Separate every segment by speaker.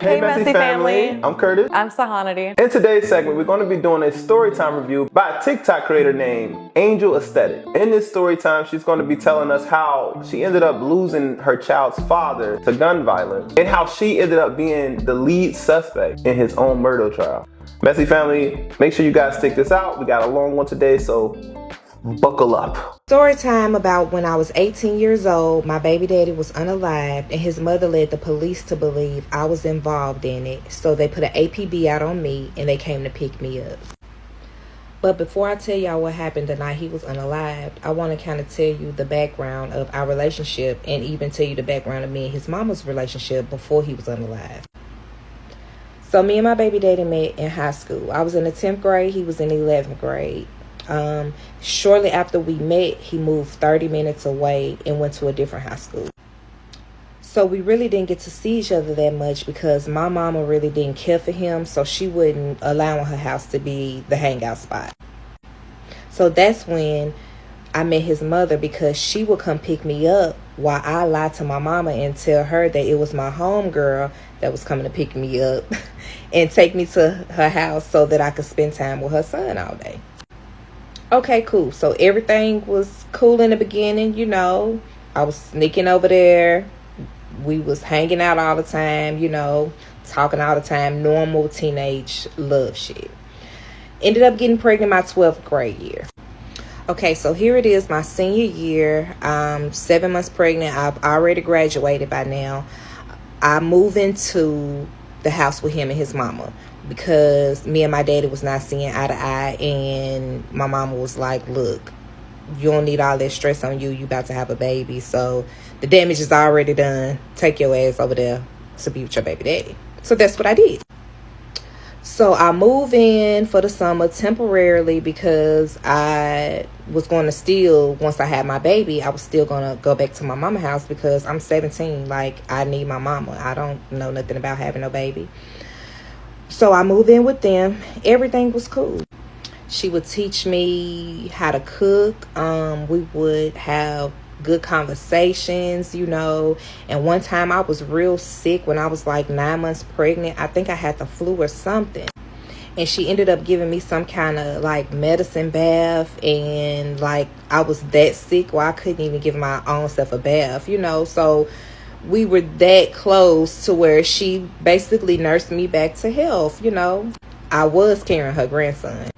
Speaker 1: Hey Messy Family.
Speaker 2: I'm Curtis.
Speaker 1: I'm Sahanity.
Speaker 2: In today's segment, we're going to be doing a storytime review by a TikTok creator named Angel Aesthetic. In this storytime, she's going to be telling us how she ended up losing her child's father to gun violence and how she ended up being the lead suspect in his own murder trial. Messy Family, make sure you guys stick this out. We got a long one today, so buckle up.
Speaker 3: Story time about when I was 18 years old, my baby daddy was unalived, and his mother led the police to believe I was involved in it. So they put an APB out on me, and they came to pick me up. But before I tell y'all what happened the night he was unalived, I want to kind of tell you the background of our relationship, and even tell you the background of me and his mama's relationship before he was unalived. So me and my baby daddy met in high school. I was in the 10th grade, he was in the 11th grade. Shortly after we met, he moved 30 minutes away and went to a different high school. So we really didn't get to see each other that much because my mama really didn't care for him, so she wouldn't allow her house to be the hangout spot. So that's when I met his mother, because she would come pick me up while I lied to my mama and tell her that it was my homegirl that was coming to pick me up and take me to her house so that I could spend time with her son all day. Okay, cool. So everything was cool in the beginning, you know. I was sneaking over there. We was hanging out all the time, you know, talking all the time. Normal teenage love shit. Ended up getting pregnant my 12th grade year. Okay, so here it is, my senior year. I'm 7 months pregnant. I've already graduated by now. I move into the house with him and his mama, because me and my daddy was not seeing eye to eye, and my mama was like, look, you don't need all that stress on you. You about to have a baby, so the damage is already done. Take your ass over there to be with your baby daddy. So that's what I did. So I moved in for the summer temporarily because I was going to still, once I had my baby, I was still going to go back to my mama's house because I'm 17. Like, I need my mama. I don't know nothing about having no baby. So I moved in with them. Everything was cool. She would teach me how to cook. We would have good conversations, you know. And one time I was real sick when I was like 9 months pregnant. I think I had the flu or something. And she ended up giving me some kind of like medicine bath. And like I was that sick where I couldn't even give my own self a bath, you know. So we were that close to where she basically nursed me back to health, you know. I was carrying her grandson.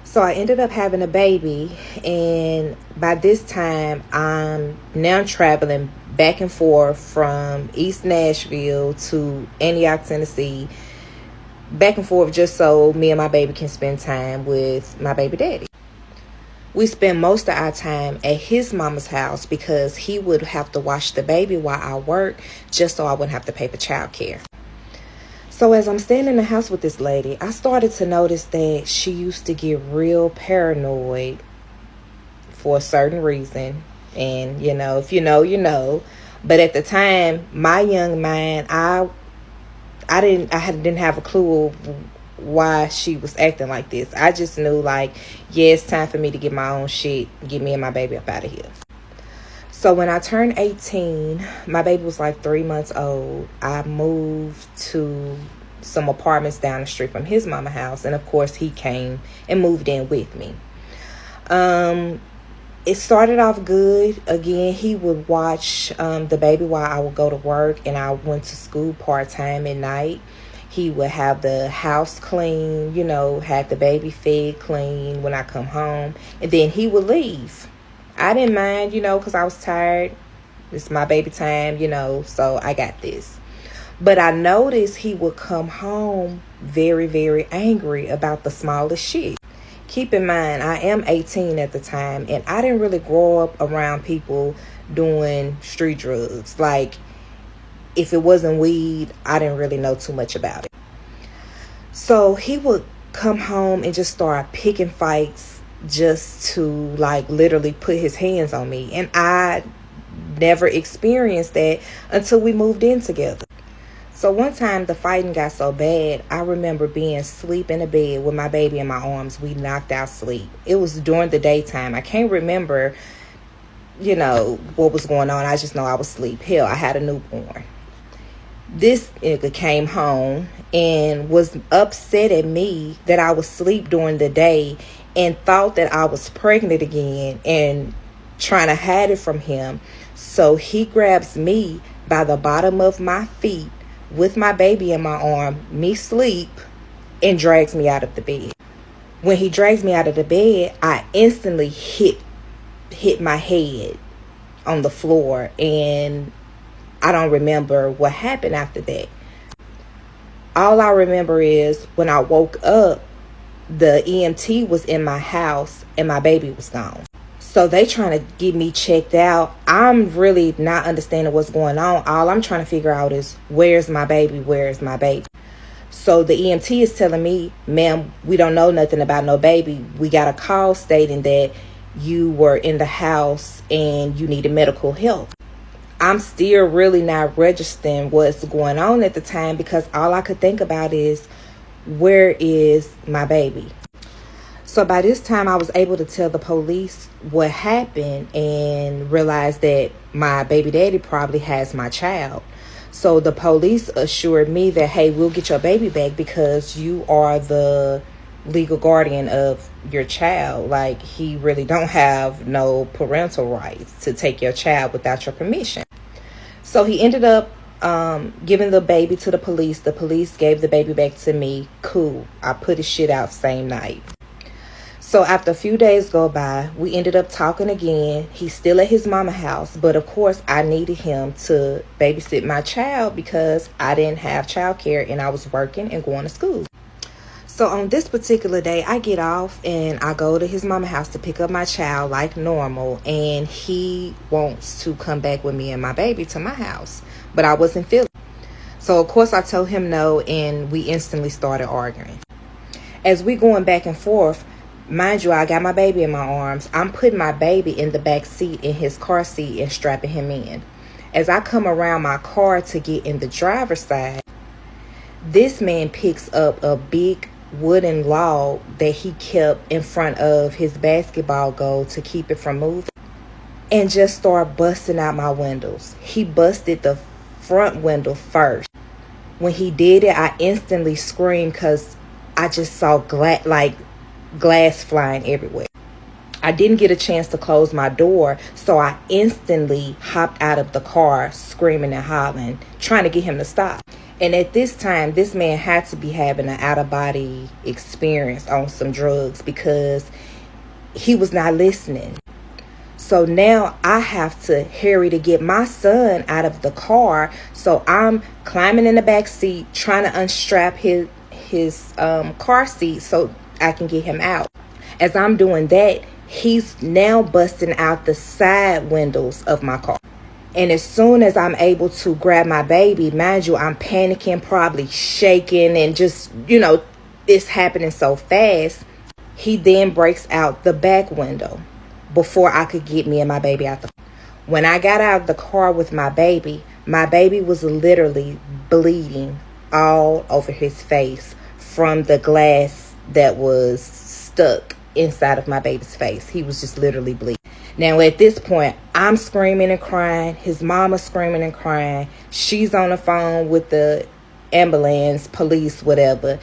Speaker 3: So I ended up having a baby, and by this time, I'm now traveling back and forth from East Nashville to Antioch, Tennessee, back and forth just so me and my baby can spend time with my baby daddy. We spend most of our time at his mama's house because he would have to watch the baby while I work, just so I wouldn't have to pay for childcare. So as I'm staying in the house with this lady, I started to notice that she used to get real paranoid for a certain reason. And, you know, if you know, you know. But at the time, my young mind, I didn't have a clue why she was acting like this. I just knew, like, yeah, it's time for me to get my own shit, get me and my baby up out of here. So when I turned 18, my baby was like 3 months old. I moved to some apartments down the street from his mama house. And of course, he came and moved in with me. It started off good. Again, he would watch the baby while I would go to work, and I went to school part-time at night. He would have the house clean, you know, have the baby fed clean when I come home. And then he would leave. I didn't mind, you know, because I was tired. It's my baby time, you know, so I got this. But I noticed he would come home very, very angry about the smallest shit. Keep in mind, I am 18 at the time, and I didn't really grow up around people doing street drugs. Like, if it wasn't weed, I didn't really know too much about it. So he would come home and just start picking fights, just to like literally put his hands on me. And I never experienced that until we moved in together. So one time the fighting got so bad, I remember being asleep in a bed with my baby in my arms. We knocked out sleep. It was during the daytime. I can't remember, you know, what was going on. I just know I was asleep. Hell, I had a newborn. This nigga came home and was upset at me that I was asleep during the day and thought that I was pregnant again and trying to hide it from him. So he grabs me by the bottom of my feet with my baby in my arm, me sleep, and drags me out of the bed. When he drags me out of the bed, I instantly hit my head on the floor, and I don't remember what happened after that. All I remember is when I woke up, the EMT was in my house and my baby was gone. So they trying to get me checked out. I'm really not understanding what's going on. All I'm trying to figure out is, where's my baby? Where's my baby? So the EMT is telling me, ma'am, we don't know nothing about no baby. We got a call stating that you were in the house and you needed medical help. I'm still really not registering what's going on at the time, because all I could think about is, where is my baby? So by this time, I was able to tell the police what happened and realized that my baby daddy probably has my child. So the police assured me that, hey, we'll get your baby back because you are the legal guardian of your child. Like, he really don't have no parental rights to take your child without your permission. So he ended up giving the baby to the police. The police gave the baby back to me. Cool. I put his shit out same night. So after a few days go by, we ended up talking again. He's still at his mama's house, but of course I needed him to babysit my child because I didn't have childcare and I was working and going to school. So on this particular day, I get off and I go to his mama's house to pick up my child like normal, and he wants to come back with me and my baby to my house, but I wasn't feeling it. So of course I told him no, and we instantly started arguing. As we going back and forth, mind you, I got my baby in my arms. I'm putting my baby in the back seat in his car seat and strapping him in. As I come around my car to get in the driver's side, this man picks up a big wooden log that he kept in front of his basketball goal to keep it from moving, and just start busting out my windows. He busted the front window first. When he did it, I instantly screamed because I just saw glass flying everywhere. I didn't get a chance to close my door, so I instantly hopped out of the car screaming and hollering, trying to get him to stop. And at this time, this man had to be having an out-of-body experience on some drugs because he was not listening. So now I have to hurry to get my son out of the car. So I'm climbing in the back seat, trying to unstrap his car seat so I can get him out. As I'm doing that, he's now busting out the side windows of my car. And as soon as I'm able to grab my baby, mind you, I'm panicking, probably shaking, and just, it's happening so fast. He then breaks out the back window before I could get me and my baby out the car. When I got out of the car with my baby was literally bleeding all over his face from the glass that was stuck inside of my baby's face. He was just literally bleeding. Now at this point, I'm screaming and crying. His mama's screaming and crying. She's on the phone with the ambulance, police, whatever,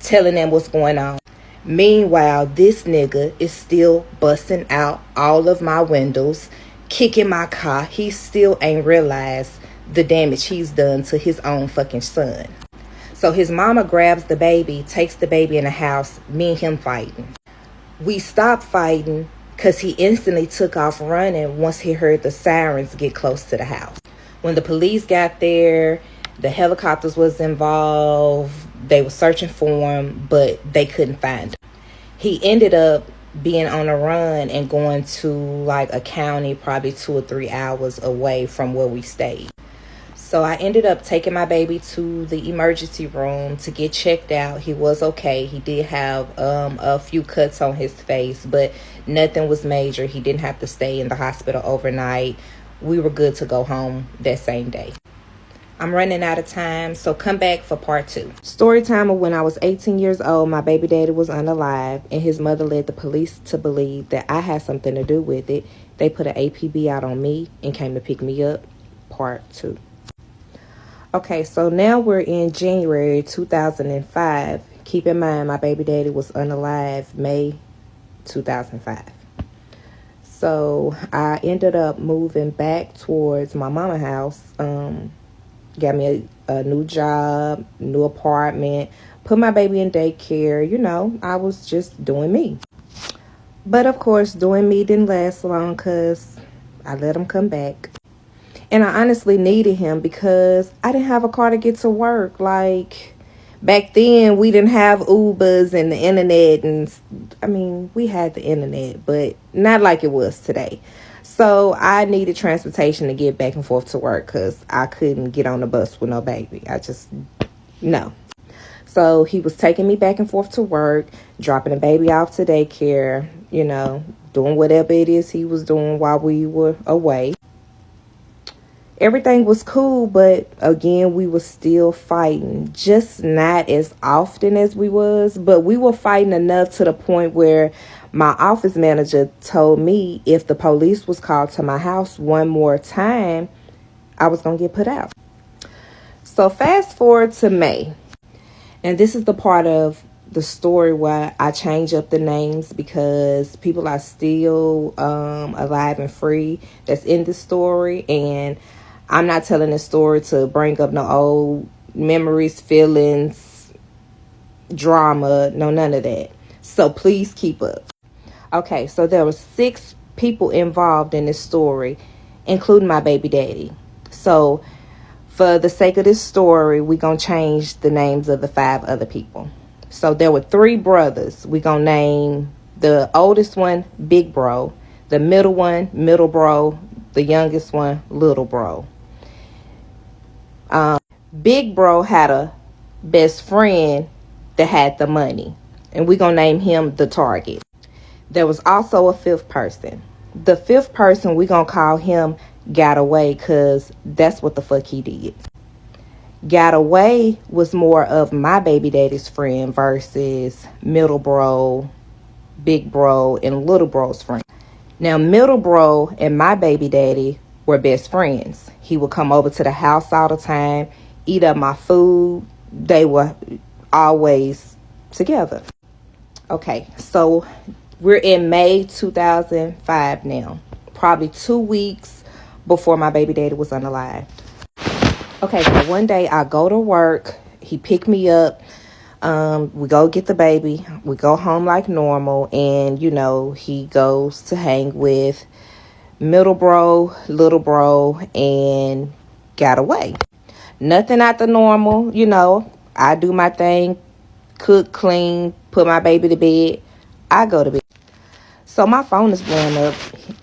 Speaker 3: telling them what's going on. Meanwhile, this nigga is still busting out all of my windows, kicking my car. He still ain't realized the damage he's done to his own fucking son. So his mama grabs the baby, takes the baby in the house, me and him fighting. We stopped fighting because he instantly took off running once he heard the sirens get close to the house. When the police got there, the helicopters was involved. They were searching for him, but they couldn't find him. He ended up being on a run and going to like a county probably 2 or 3 hours away from where we stayed. So I ended up taking my baby to the emergency room to get checked out. He was okay. He did have a few cuts on his face, but nothing was major. He didn't have to stay in the hospital overnight. We were good to go home that same day. I'm running out of time, so come back for part 2. Story time of when I was 18 years old, my baby daddy was unalive, and his mother led the police to believe that I had something to do with it. They put an APB out on me and came to pick me up. Part 2. Okay, so now we're in January 2005. Keep in mind, my baby daddy was unalive May 2005. So I ended up moving back towards my mama house. Got me a new job, new apartment, put my baby in daycare. You know, I was just doing me. But of course, doing me didn't last long because I let him come back. And I honestly needed him because I didn't have a car to get to work. Like, back then, we didn't have Ubers and the internet. And, I mean, we had the internet, but not like it was today. So, I needed transportation to get back and forth to work because I couldn't get on the bus with no baby. No. So, he was taking me back and forth to work, dropping the baby off to daycare, you know, doing whatever it is he was doing while we were away. Everything was cool, but again, we were still fighting. Just not as often as we was, but we were fighting enough to the point where my office manager told me if the police was called to my house one more time, I was going to get put out. So fast forward to May. And this is the part of the story where I change up the names because people are still alive and free that's in the story. And I'm not telling this story to bring up no old memories, feelings, drama, no, none of that. So please keep up. Okay, so there were 6 people involved in this story, including my baby daddy. So for the sake of this story, we're going to change the names of the 5 other people. So there were 3 brothers. We're going to name the oldest one, Big Bro. The middle one, Middle Bro. The youngest one, Little Bro. Big Bro had a best friend that had the money. And we're going to name him the target. There was also a 5th person. The 5th person, we're going to call him Got Away because that's what the fuck he did. Got Away was more of my baby daddy's friend versus Middle Bro, Big Bro, and Little Bro's friend. Now, Middle Bro and my baby daddy were best friends. He would come over to the house all the time, eat up my food. They were always together. Okay, so we're in May 2005 now. Probably 2 weeks before my baby daddy was unalive. Okay, so one day I go to work. He picked me up. We go get the baby. We go home like normal. And, you know, he goes to hang with Middle Bro, Little Bro, and Got Away. Nothing out the normal, you know. I do my thing, cook, clean, put my baby to bed. I go to bed. So my phone is blowing up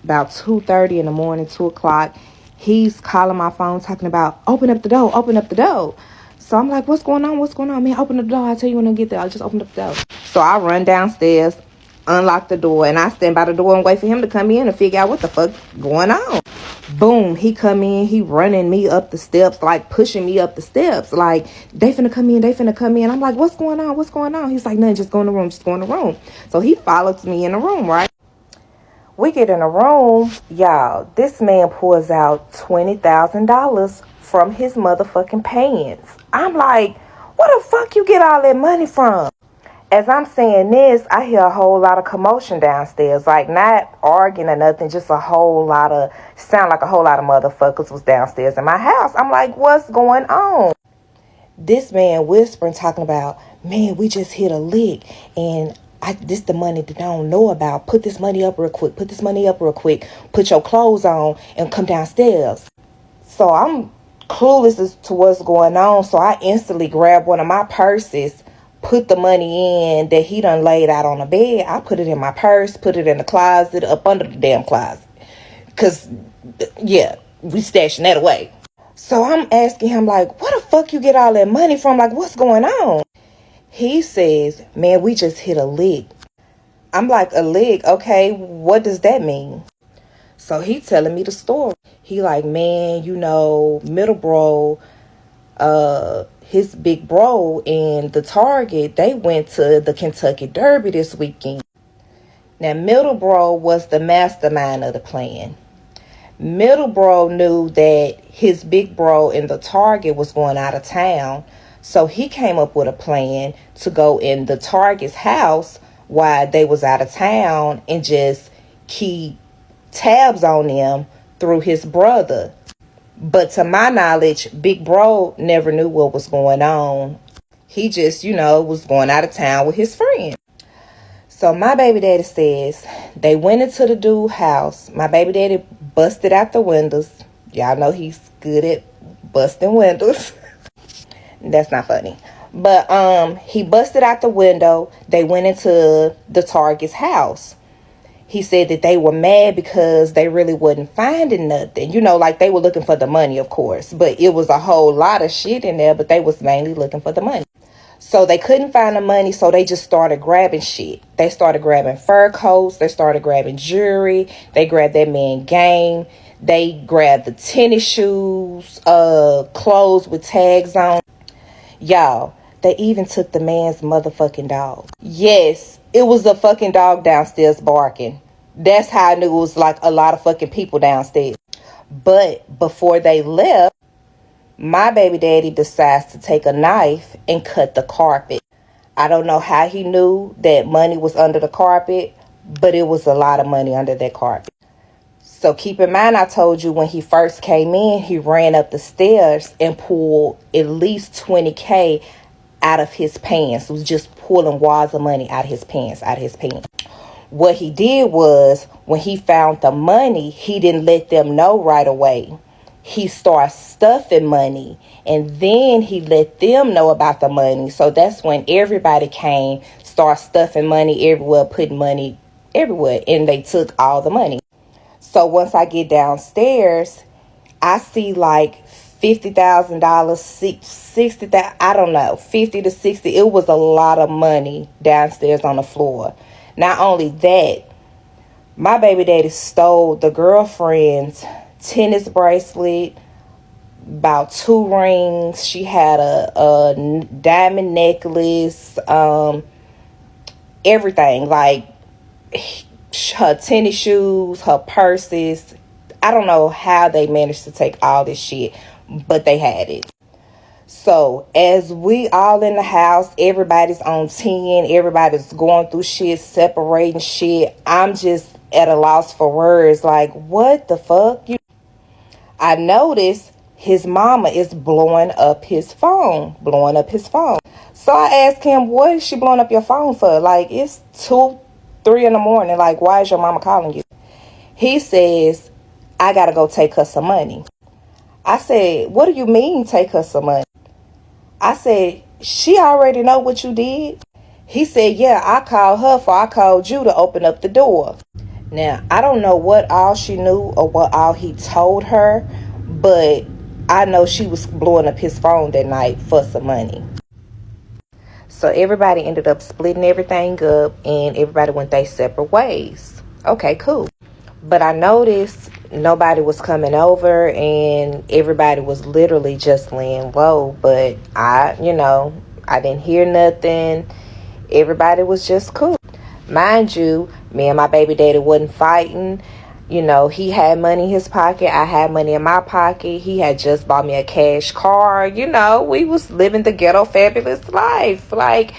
Speaker 3: about 2:30 in the morning, 2 o'clock. He's calling my phone talking about, open up the door, open up the door. So I'm like, what's going on? What's going on? Man, open up the door. I'll tell you when I get there. I'll just open up the door. So I run downstairs, unlock the door, and I stand by the door and wait for him to come in and figure out what the fuck going on. Boom, he come in, he running me up the steps, like pushing me up the steps, like they finna come in, they finna come in. I'm like, what's going on? What's going on? He's like, nothing, just go in the room, just go in the room. So he follows me in the room, right? We get in the room, y'all. This man pulls out $20,000 from his motherfucking pants. I'm like, where the fuck you get all that money from? As I'm saying this, I hear a whole lot of commotion downstairs. Like, not arguing or nothing, just a whole lot of, sound like a whole lot of motherfuckers was downstairs in my house. I'm like, what's going on? This man whispering, talking about, man, we just hit a lick. And this the money that I don't know about. Put this money up real quick. Put this money up real quick. Put your clothes on and come downstairs. So I'm clueless as to what's going on. So I instantly grab one of my purses, put the money in that he done laid out on the bed. I put it in my purse, put it in the closet, up under the damn closet. Because, yeah, we stashing that away. So I'm asking him, like, where the fuck you get all that money from? Like, what's going on? He says, man, we just hit a lick. I'm like, a lick? Okay, what does that mean? So he telling me the story. He like, man, you know, Middle Bro, his big bro and the target, they went to the Kentucky Derby this weekend. Now, Middle Bro was the mastermind of the plan. Middle bro knew that his big bro in the Target was going out of town. So he came up with a plan to go in the Target's house while they was out of town and just keep tabs on them through his brother. But to my knowledge, big bro never knew what was going on. He just, was going out of town with his friend. So my baby daddy says they went into the dude's house. My baby daddy busted out the windows. Y'all know he's good at busting windows. That's not funny. But he busted out the window. They went into the Target's house. He said that they were mad because they really wasn't finding nothing. Like they were looking for the money, of course. But it was a whole lot of shit in there, but they was mainly looking for the money. So they couldn't find the money, so they just started grabbing shit. They started grabbing fur coats. They started grabbing jewelry. They grabbed that man game. They grabbed the tennis shoes, clothes with tags on. Y'all, they even took the man's motherfucking dog. Yes, it was the fucking dog downstairs barking. That's how I knew it was like a lot of fucking people downstairs. But before they left, my baby daddy decides to take a knife and cut the carpet. I don't know how he knew that money was under the carpet, but it was a lot of money under that carpet. So keep in mind, I told you when he first came in, he ran up the stairs and pulled at least $20K out of his pants. It was just pulling wads of money out of his pants, What he did was, when he found the money, he didn't let them know right away. He started stuffing money, and then he let them know about the money. So that's when everybody came, started stuffing money everywhere, putting money everywhere, and they took all the money. So once I get downstairs, I see like $50,000, $60,000, I don't know, 50 to 60. It was a lot of money downstairs on the floor. Not only that, my baby daddy stole the girlfriend's tennis bracelet, about 2 rings. She had a diamond necklace, everything, like her tennis shoes, her purses. I don't know how they managed to take all this shit, but they had it. So as we all in the house, everybody's on 10, everybody's going through shit, separating shit, I'm just at a loss for words. Like, what the fuck? I noticed his mama is blowing up his phone. So I asked him, what is she blowing up your phone for? Like, it's 2, 3 in the morning. Like, why is your mama calling you? He says, I gotta go take her some money. I said, what do you mean take her some money? I said, she already know what you did. He said, yeah, I called her before I called you to open up the door. Now, I don't know what all she knew or what all he told her, but I know she was blowing up his phone that night for some money. So everybody ended up splitting everything up and everybody went their separate ways. Okay, cool. But I noticed nobody was coming over and everybody was literally just laying low. But I didn't hear nothing. Everybody was just cool. Mind you, me and my baby daddy wasn't fighting. He had money in his pocket. I had money in my pocket. He had just bought me a cash car. We was living the ghetto fabulous life. Like,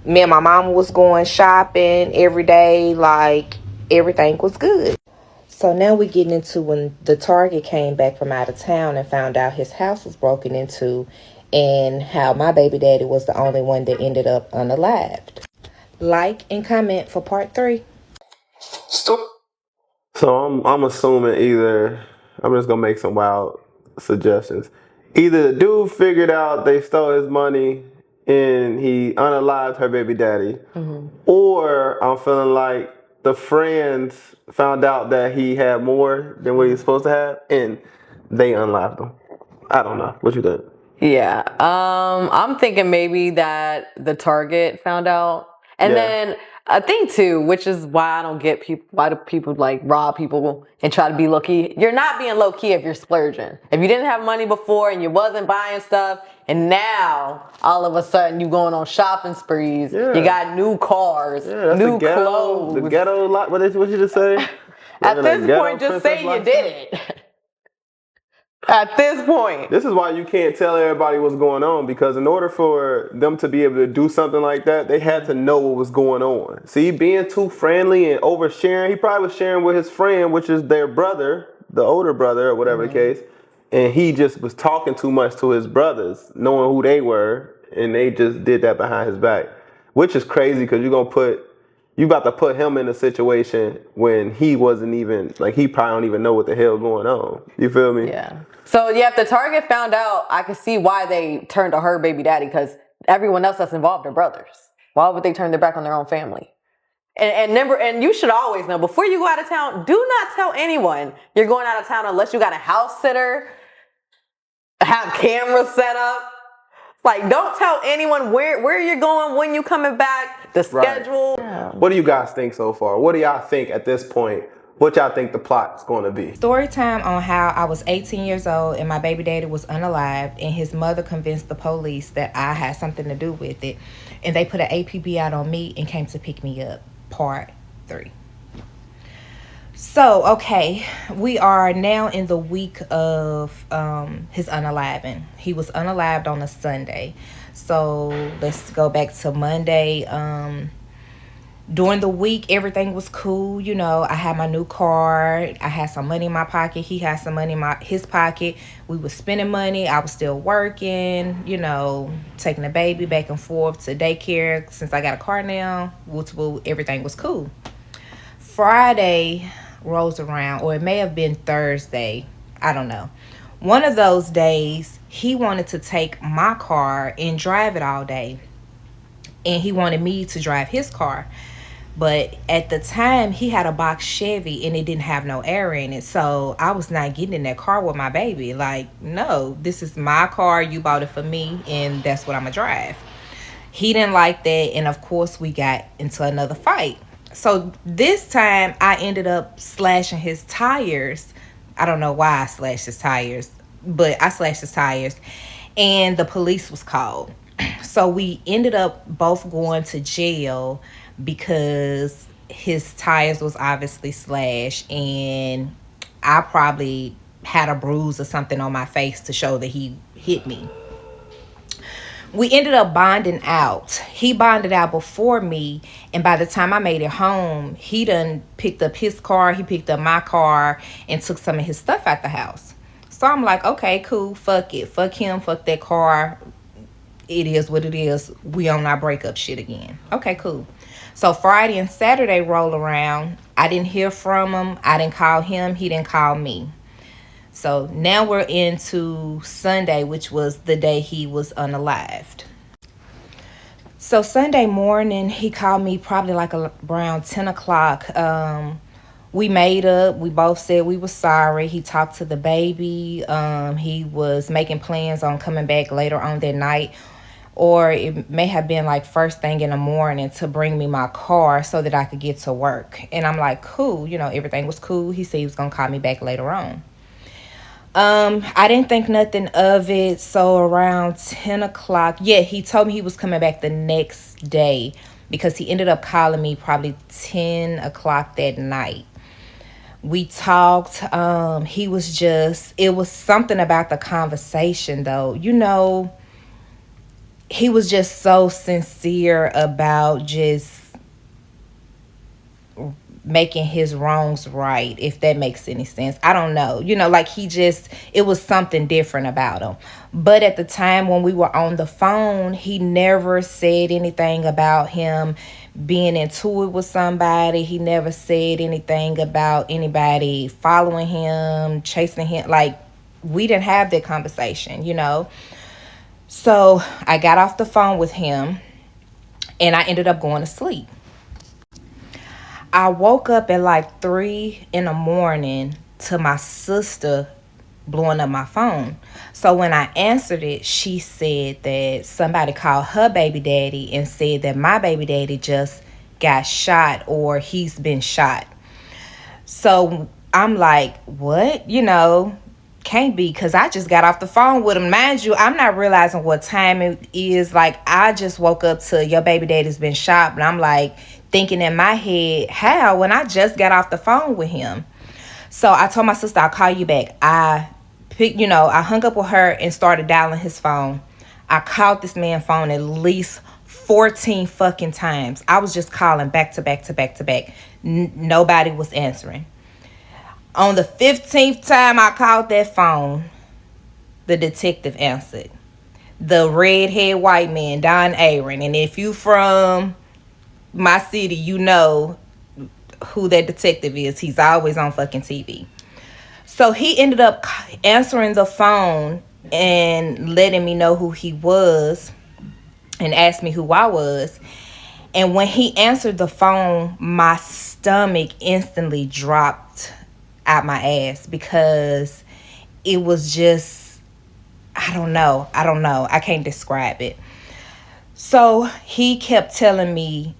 Speaker 3: me and my mama was going shopping every day. Like, everything was good. So now we're getting into when the Target came back from out of town and found out his house was broken into and how my baby daddy was the only one that ended up unalived. Like and comment for part 3.
Speaker 2: So I'm assuming either, I'm just gonna make some wild suggestions. Either the dude figured out they stole his money and he unalived her baby daddy, or I'm feeling like the friends found out that he had more than what he was supposed to have and they unalived him. I don't know. What you think?
Speaker 1: Yeah. I'm thinking maybe that the Target found out. And then I think too, which is why I don't get people, why do people like rob people and try to be low key? You're not being low key if you're splurging. If you didn't have money before and you wasn't buying stuff, and now all of a sudden you going on shopping sprees, you got new cars, new clothes.
Speaker 2: The ghetto lot. What did you just say?
Speaker 1: At this point, just say you did it. At this point.
Speaker 2: This is why you can't tell everybody what's going on, because in order for them to be able to do something like that, they had to know what was going on. See, being too friendly and oversharing, he probably was sharing with his friend, which is their brother, the older brother or whatever the case, and he just was talking too much to his brothers, knowing who they were, and they just did that behind his back, which is crazy because you about to put him in a situation when he wasn't even, like, he probably don't even know what the hell going on. You feel me?
Speaker 1: Yeah. So, yeah, if the target found out, I could see why they turned to her baby daddy, because everyone else that's involved are brothers. Why would they turn their back on their own family? And you should always know, before you go out of town, do not tell anyone you're going out of town unless you got a house sitter, have cameras set up. Like, don't tell anyone where you're going, when you coming back, the schedule.
Speaker 2: Right. Yeah. What do you guys think so far? What do y'all think at this point? What y'all think the plot's going to be?
Speaker 3: Story time on how I was 18 years old and my baby daddy was unalived, and his mother convinced the police that I had something to do with it, and they put an APB out on me and came to pick me up. Part 3. So, okay, we are now in the week of his unaliving. He was unalived on a Sunday. So let's go back to Monday. During the week, everything was cool. You know, I had my new car. I had some money in my pocket. He had some money in his pocket. We was spending money. I was still working, you know, taking the baby back and forth to daycare. Since I got a car now, everything was cool. Friday rolls around, or it may have been Thursday. I don't know. One of those days, he wanted to take my car and drive it all day. And he wanted me to drive his car. But at the time, he had a box Chevy and it didn't have no air in it. So I was not getting in that car with my baby. Like, no, this is my car. You bought it for me, and that's what I'm going to drive. He didn't like that. And, of course, we got into another fight. So this time, I ended up slashing his tires. I don't know why I slashed his tires, but I slashed his tires. And the police was called. So we ended up both going to jail because his tires was obviously slashed, and I probably had a bruise or something on my face to show that he hit me. We ended up bonding out. He bonded out before me, and by the time I made it home, he done picked up his car, he picked up my car, and took some of his stuff out the house. So I'm like, okay, cool, fuck it. Fuck him, fuck that car. It is what it is. We on our breakup shit again. Okay, cool. So Friday and Saturday roll around. I didn't hear from him. I didn't call him. He didn't call me. So now we're into Sunday, which was the day he was unalived. So Sunday morning, he called me probably like around 10 o'clock. We made up. We both said we were sorry. He talked to the baby. He was making plans on coming back later on that night. Or it may have been like first thing in the morning to bring me my car so that I could get to work. And I'm like, cool. You know, everything was cool. He said he was going to call me back later on. I didn't think nothing of it. So around 10 o'clock, yeah, he told me he was coming back the next day because he ended up calling me probably 10 o'clock that night. We talked. It was something about the conversation though. You know, he was just so sincere about just making his wrongs right, if that makes any sense. I don't know. You know, like it was something different about him. But at the time when we were on the phone, he never said anything about him being into it with somebody. He never said anything about anybody following him, chasing him. Like, we didn't have that conversation, you know. So I got off the phone with him and I ended up going to sleep. I woke up at like 3 in the morning to my sister blowing up my phone. So when I answered it, she said that somebody called her baby daddy and said that my baby daddy just got shot or he's been shot. So I'm like, what? You know, can't be, because I just got off the phone with him. Mind you, I'm not realizing what time it is. Like, I just woke up to your baby daddy's been shot, but I'm like, thinking in my head, how, when I just got off the phone with him. So I told my sister, I'll call you back. I hung up with her and started dialing his phone. I called this man's phone at least 14 fucking times. I was just calling back to back to back to back. Nobody was answering. On the 15th time I called that phone, the detective answered. The redhead white man, Don Aaron. And if you from my city, you know who that detective is. He's always on fucking TV. So he ended up answering the phone and letting me know who he was and asked me who I was. And when he answered the phone, my stomach instantly dropped out my ass, because it was just, I don't know. I can't describe it. So he kept telling me,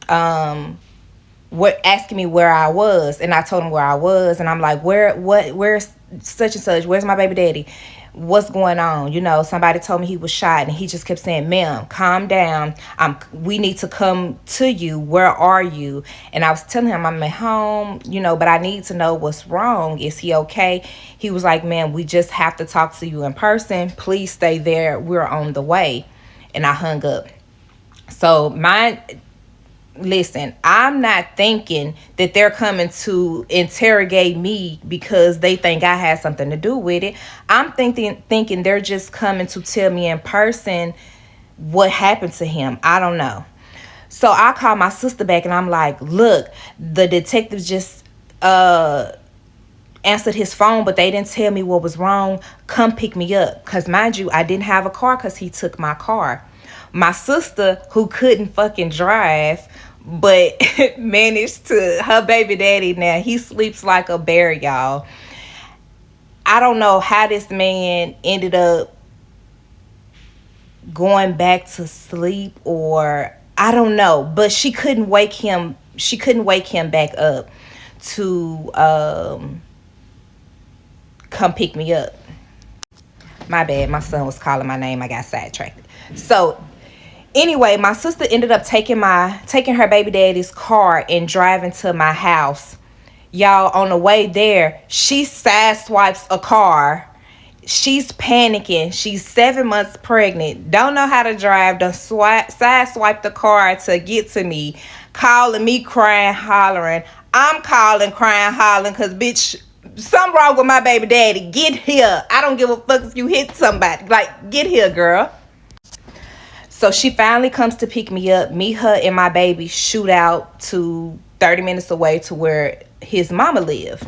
Speaker 3: asking me where I was, and I told him where I was, and I'm like, where's such and such? Where's my baby daddy? What's going on? Somebody told me he was shot, and he just kept saying, ma'am, calm down. We need to come to you. Where are you? And I was telling him I'm at home, but I need to know what's wrong. Is he okay? He was like, ma'am, we just have to talk to you in person. Please stay there. We're on the way. And I hung up. So listen, I'm not thinking that they're coming to interrogate me because they think I had something to do with it. I'm thinking they're just coming to tell me in person what happened to him. I don't know. So I called my sister back and I'm like, look, the detectives just answered his phone, but they didn't tell me what was wrong. Come pick me up. Because mind you, I didn't have a car because he took my car. My sister, who couldn't fucking drive, but managed to, her baby daddy now, he sleeps like a bear, y'all. I don't know how this man ended up going back to sleep, or I don't know, but she couldn't wake him back up to come pick me up. My bad, my son was calling my name. I got sidetracked. So anyway, my sister ended up taking her baby daddy's car and driving to my house. Y'all, on the way there, she sideswipes a car. She's panicking. She's 7 months pregnant. Don't know how to drive. Done sideswipe the car to get to me. Calling me, crying, hollering. I'm calling, crying, hollering, because, bitch, something wrong with my baby daddy. Get here. I don't give a fuck if you hit somebody. Like, get here, girl. So she finally comes to pick me up. Me, her, and my baby shoot out to 30 minutes away to where his mama lived.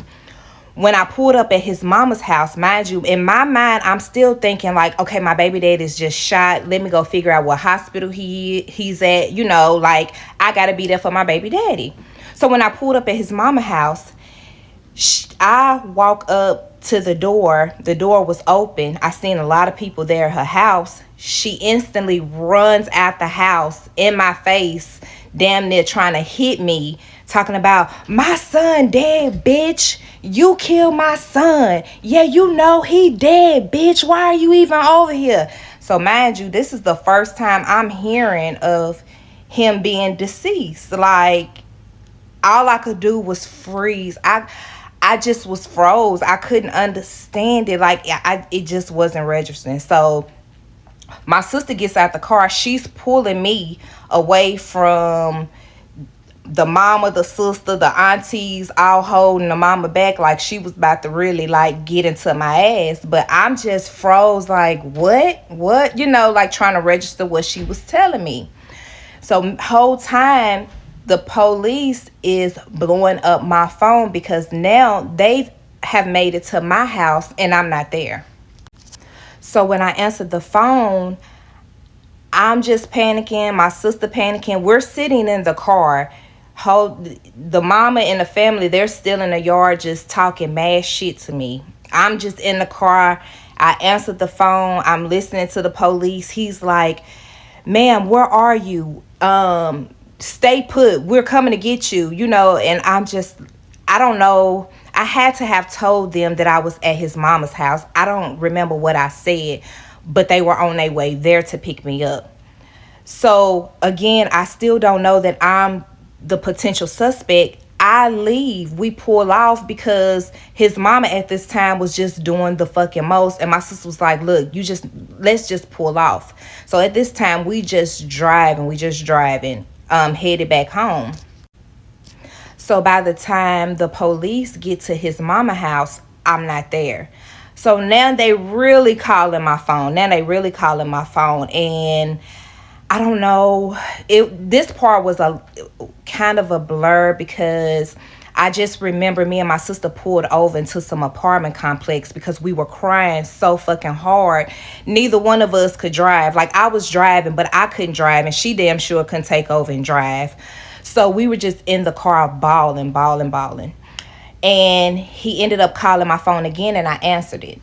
Speaker 3: When I pulled up at his mama's house, mind you, in my mind, I'm still thinking like, okay, my baby daddy is just shot. Let me go figure out what hospital he's at. Like, I got to be there for my baby daddy. So when I pulled up at his mama's house, I walk up to the door. The door was open. I seen a lot of people there at her house. She instantly runs out the house in my face, damn near trying to hit me, talking about, my son dead, bitch. You killed my son. Yeah, he dead, bitch. Why are you even over here? So mind you, this is the first time I'm hearing of him being deceased. Like, all I could do was freeze. I just was froze. I couldn't understand it. Like, it just wasn't registering. So my sister gets out the car. She's pulling me away from the mama, the sister, the aunties, all holding the mama back like she was about to really like get into my ass. But I'm just froze like, what? Like trying to register what she was telling me. So whole time the police is blowing up my phone because now they have made it to my house and I'm not there. So when I answered the phone, I'm just panicking. My sister panicking. We're sitting in the car. The mama and the family, they're still in the yard just talking mad shit to me. I'm just in the car. I answered the phone. I'm listening to the police. He's like, ma'am, where are you? Stay put. We're coming to get you, and I don't know. I had to have told them that I was at his mama's house. I don't remember what I said, but they were on their way there to pick me up. So again, I still don't know that I'm the potential suspect, I leave. We pull off because his mama at this time was just doing the fucking most. And my sister was like, look, let's just pull off. So at this time, we just driving, headed back home. So by the time the police get to his mama house, I'm not there. So now they really calling my phone. And I don't know. This part was a kind of a blur because I just remember me and my sister pulled over into some apartment complex because we were crying so fucking hard. Neither one of us could drive. Like, I was driving, but I couldn't drive, and she damn sure couldn't take over and drive. So we were just in the car bawling. And he ended up calling my phone again, and I answered it.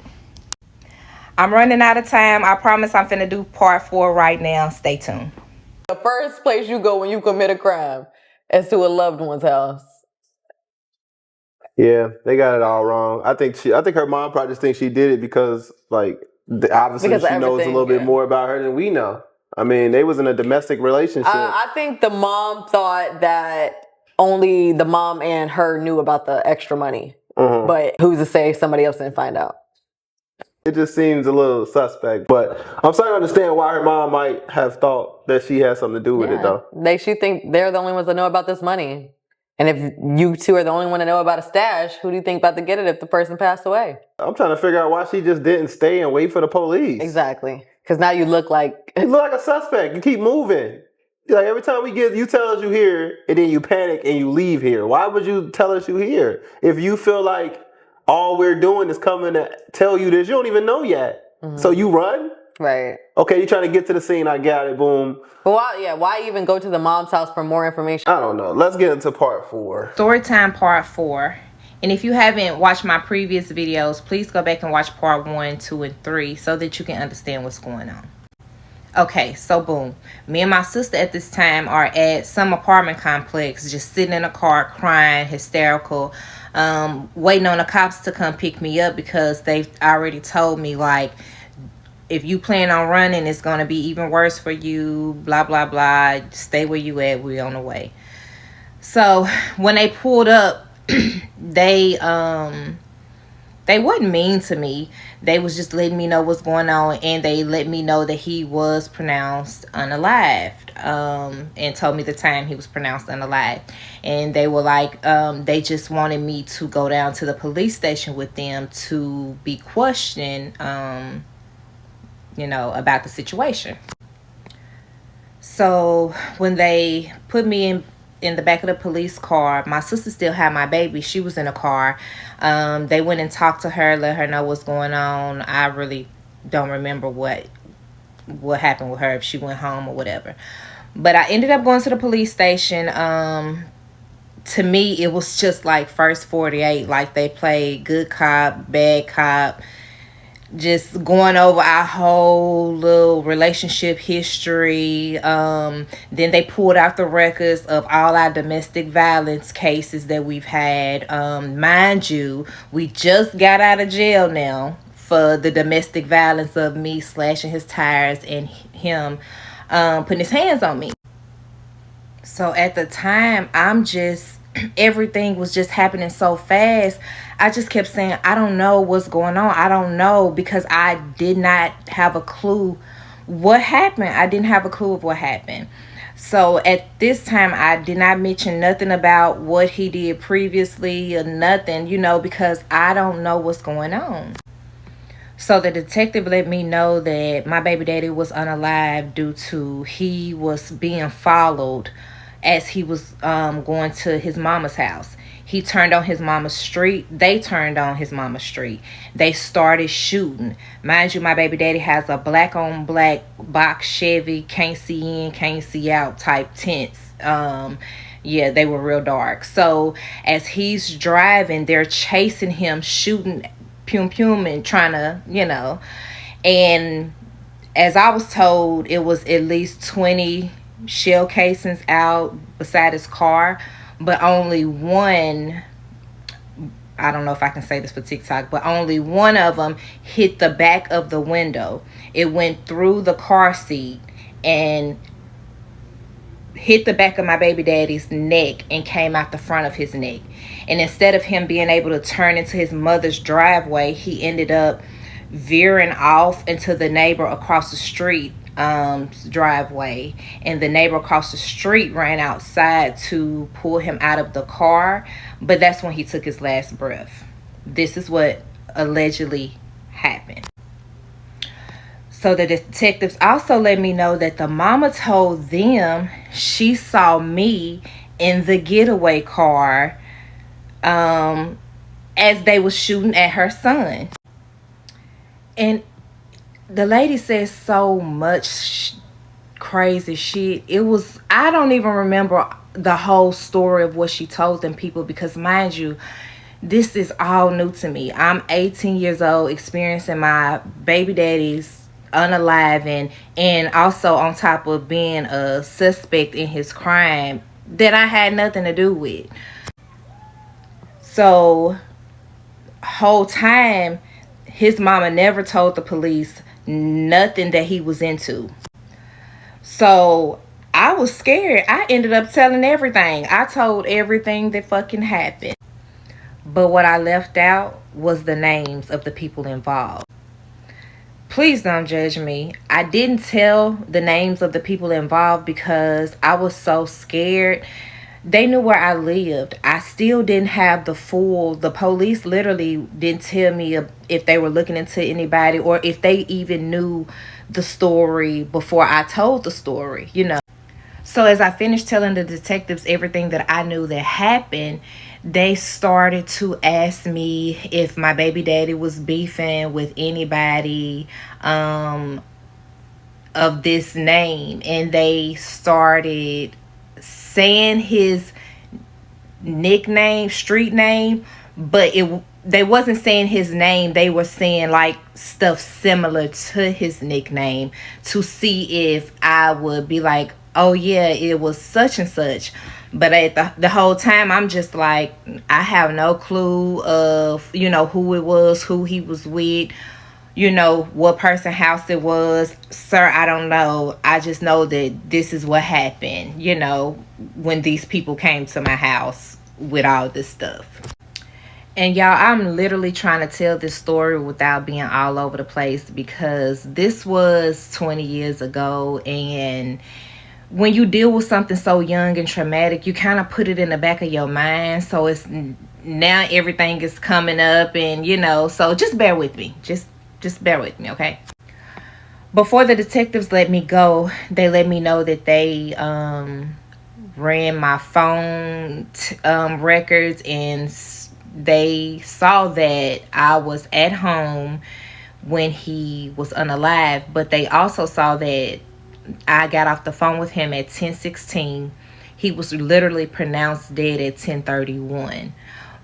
Speaker 3: I'm running out of time. I promise I'm finna do part 4 right now. Stay tuned.
Speaker 1: The first place you go when you commit a crime is to a loved one's house.
Speaker 2: Yeah, they got it all wrong. I think her mom probably just thinks she did it because, like, obviously she knows a little bit more about her than we know. I mean, they was in a domestic relationship.
Speaker 1: I think the mom thought that only the mom and her knew about the extra money. Mm-hmm. But who's to say somebody else didn't find out?
Speaker 2: It just seems a little suspect. But I'm starting to understand why her mom might have thought that she had something to do with it, though.
Speaker 1: She think they're the only ones that know about this money. And if you two are the only one to know about a stash, who do you think about to get it if the person passed away?
Speaker 2: I'm trying to figure out why she just didn't stay and wait for the police.
Speaker 1: Exactly. Because now you look like...
Speaker 2: You look like a suspect. You keep moving. Like, every time you tell us you here, and then you panic and you leave here. Why would you tell us you here? If you feel like all we're doing is coming to tell you this, you don't even know yet. Mm-hmm. So you run?
Speaker 1: Right.
Speaker 2: Okay, you're trying to get to the scene. I got it. Boom.
Speaker 1: But why even go to the mom's house for more information?
Speaker 2: I don't know. Let's get into part 4.
Speaker 3: Storytime part 4. And if you haven't watched my previous videos, please go back and watch part 1, 2, and 3 so that you can understand what's going on. Okay, so boom. Me and my sister at this time are at some apartment complex, just sitting in a car, crying, hysterical, waiting on the cops to come pick me up because they've already told me, like, if you plan on running, it's going to be even worse for you, blah, blah, blah. Stay where you at. We're on the way. So when they pulled up, they wasn't mean to me. They was just letting me know what's going on, and they let me know that he was pronounced unalived, and told me the time he was pronounced unalived. And they were like, they just wanted me to go down to the police station with them to be questioned, about the situation. So when they put me in the back of the police car, my sister still had my baby. She was in a car. They went and talked to her, let her know what's going on. I really don't remember what happened with her, if she went home or whatever. But I ended up going to the police station. To me, it was just like First 48. Like, they played good cop, bad cop, just going over our whole little relationship history. Then they pulled out the records of all our domestic violence cases that we've had. Mind you, we just got out of jail now for the domestic violence of me slashing his tires and him putting his hands on me. So at the time, everything was just happening so fast. I just kept saying, I don't know what's going on. I don't know, because I did not have a clue what happened. I didn't have a clue of what happened. So at this time, I did not mention nothing about what he did previously or nothing, because I don't know what's going on. So the detective let me know that my baby daddy was unalive due to he was being followed as he was going to his mama's house. He turned on his mama's street. They turned on his mama's street. They started shooting. Mind you, my baby daddy has a black on black box Chevy, can't see in, can't see out type tents. Yeah, they were real dark. So as he's driving, they're chasing him, shooting pum pum and trying to, and as I was told, it was at least 20 shell casings out beside his car, but only one, I don't know if I can say this for TikTok, but only one of them hit the back of the window. It went through the car seat and hit the back of my baby daddy's neck and came out the front of his neck. And instead of him being able to turn into his mother's driveway, he ended up veering off into the neighbor across the street driveway. And the neighbor across the street ran outside to pull him out of the car, but that's when he took his last breath. This is what allegedly happened. So the detectives also let me know that the mama told them she saw me in the getaway car as they was shooting at her son. And the lady said so much crazy shit. I don't even remember the whole story of what she told them people, because mind you, this is all new to me. I'm 18 years old, experiencing my baby daddy's unaliving, and also on top of being a suspect in his crime that I had nothing to do with. So whole time his mama never told the police nothing that he was into. So I was scared. I ended up telling everything. I told everything that fucking happened. But what I left out was the names of the people involved. Please don't judge me. I didn't tell the names of the people involved because I was so scared. They knew where I lived. I still didn't have the police literally didn't tell me if they were looking into anybody or if they even knew the story before I told the story, So as I finished telling the detectives everything that I knew that happened, they started to ask me if my baby daddy was beefing with anybody of this name. And they started saying his nickname, street name, but they wasn't saying his name. They were saying like stuff similar to his nickname to see if I would be like, oh yeah, it was such and such. But at the whole time, I'm just like, I have no clue of, who it was, who he was with, what person house it was. Sir, I don't know. I just know that this is what happened, when these people came to my house with all this stuff. And y'all, I'm literally trying to tell this story without being all over the place because this was 20 years ago, and when you deal with something so young and traumatic, you kind of put it in the back of your mind. So it's now everything is coming up, and so just bear with me. Just bear with me, okay? Before the detectives let me go, they let me know that they ran my phone records, and they saw that I was at home when he was unalive, but they also saw that I got off the phone with him at 10:16. He was literally pronounced dead at 10:31.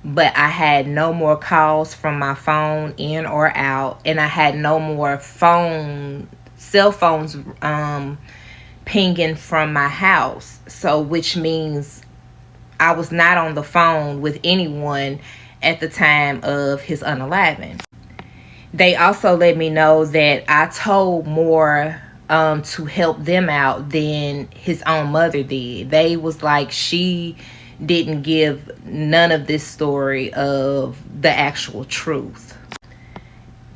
Speaker 3: But I had no more calls from my phone in or out, and I had no more cell phones pinging from my house. So which means I was not on the phone with anyone at the time of his unaliving. They also let me know that I told more to help them out than his own mother did. They was like, she didn't give none of this story of the actual truth.